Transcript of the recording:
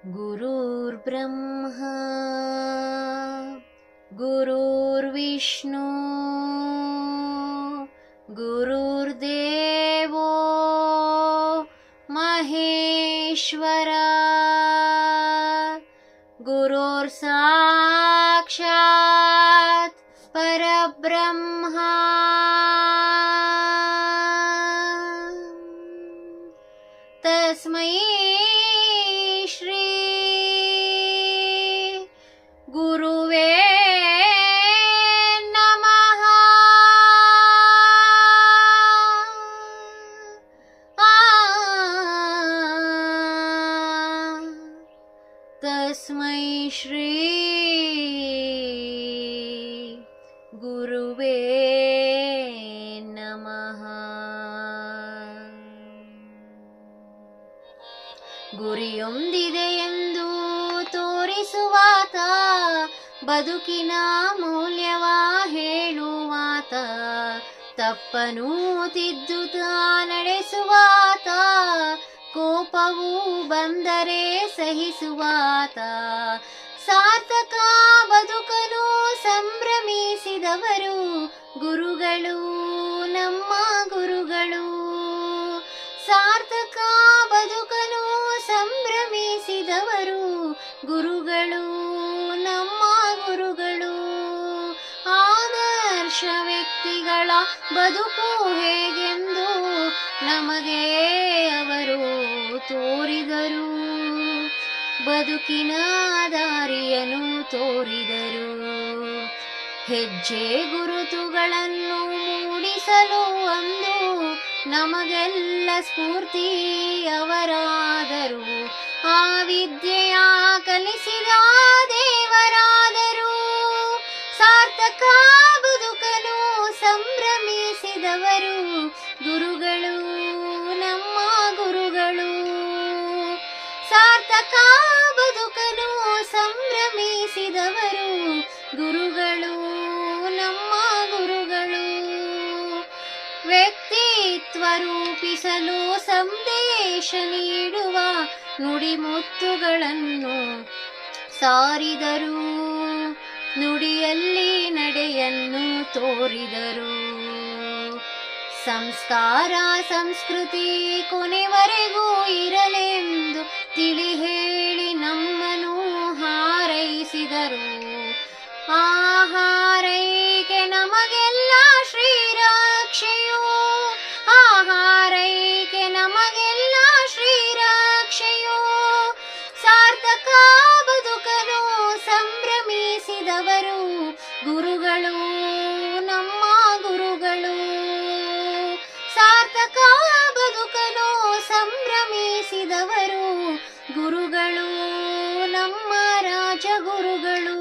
गुरुर्ब्रह्मा गुरुर्विष्णु गुरुर्देवो महेश्वरा गुरुर्साक्षात् परब्रह्मा तस्मै श्री गुरुवे नमः। तस्मै श्री गुरुवे नमः। ಗುರಿಯೊಂದಿದೆಯೆಂದು ತೋರಿಸುವಾತ, ಬದುಕಿನ ಮೌಲ್ಯವ ಹೇಳುವಾತ, ತಪ್ಪನು ತಿದ್ದುತ್ತಾ ನಡೆಸುವಾತ, ಕೋಪವು ಬಂದರೆ ಸಹಿಸುವಾತ, ಸಾರ್ಥಕ ಬದುಕಲು ಸಂಭ್ರಮಿಸಿದವರು ಗುರುಗಳು, ನಮ್ಮ ಗುರುಗಳು. ಸಾರ್ಥಕ ಬದುಕಲು ಸಂಭ್ರಮಿಸಿದವರು ಗುರುಗಳು, ನಮ್ಮ ಗುರುಗಳು. ಆದರ್ಶ ವ್ಯಕ್ತಿಗಳ ಬದುಕು ಹೇಗೆಂದು ನಮಗೆ ಅವರು ತೋರಿದರು, ಬದುಕಿನ ದಾರಿಯನ್ನು ತೋರಿದರು. ಹೆಜ್ಜೆ ಗುರುತುಗಳನ್ನು ಮೂಡಿಸಲು ಅಂದು ನಮಗೆಲ್ಲ ಸ್ಫೂರ್ತಿ ಅವರಾದರು, ಆ ವಿದ್ಯೆಯ ಕಲಿಸಿದ ದೇವರಾದರು. ಸಾರ್ಥಕ ಬದುಕಲು ಸಂಭ್ರಮಿಸಿದವರು ಗುರುಗಳು, ನಮ್ಮ ಗುರುಗಳು. ಸಾರ್ಥಕ ಬದುಕಲು ಸಂಭ್ರಮಿಸಿದವರು ಗುರುಗಳು, ನಮ್ಮ ಗುರುಗಳು. ವ್ಯಕ್ತಿತ್ವ ರೂಪಿಸಲು ಸಂದೇಶ ನೀಡುವ ನುಡಿಮುತ್ತುಗಳನ್ನು ಸಾರಿದರು, ನುಡಿಯಲ್ಲಿ ನಡೆಯನ್ನು ತೋರಿದರು. ಸಂಸ್ಕಾರ ಸಂಸ್ಕೃತಿ ಕೊನೆವರೆಗೂ ಇರಲೆಂದು ತಿಳಿ ಹೇಳಿ ನಮ್ಮನ್ನು ಹಾರೈಸಿದರು. ಆ ಹಾರೈಕೆ ನಮಗೆಲ್ಲ ಶ್ರೀರಕ್ಷೆಯು, ಆ ಹಾರೈಕೆ ನಮಗೆಲ್ಲ ಶ್ರೀರಕ್ಷೆಯು. ಸಾರ್ಥಕ ಬದುಕಲು ಸಂಭ್ರಮಿಸಿದವರು ಗುರುಗಳು, ನಮ್ಮ ಗುರುಗಳು. ಸಾರ್ಥಕ ಬದುಕಲು ಸಂಭ್ರಮಿಸಿದವರು ಗುರುಗಳು, ನಮ್ಮ ರಾಜಗುರುಗಳು.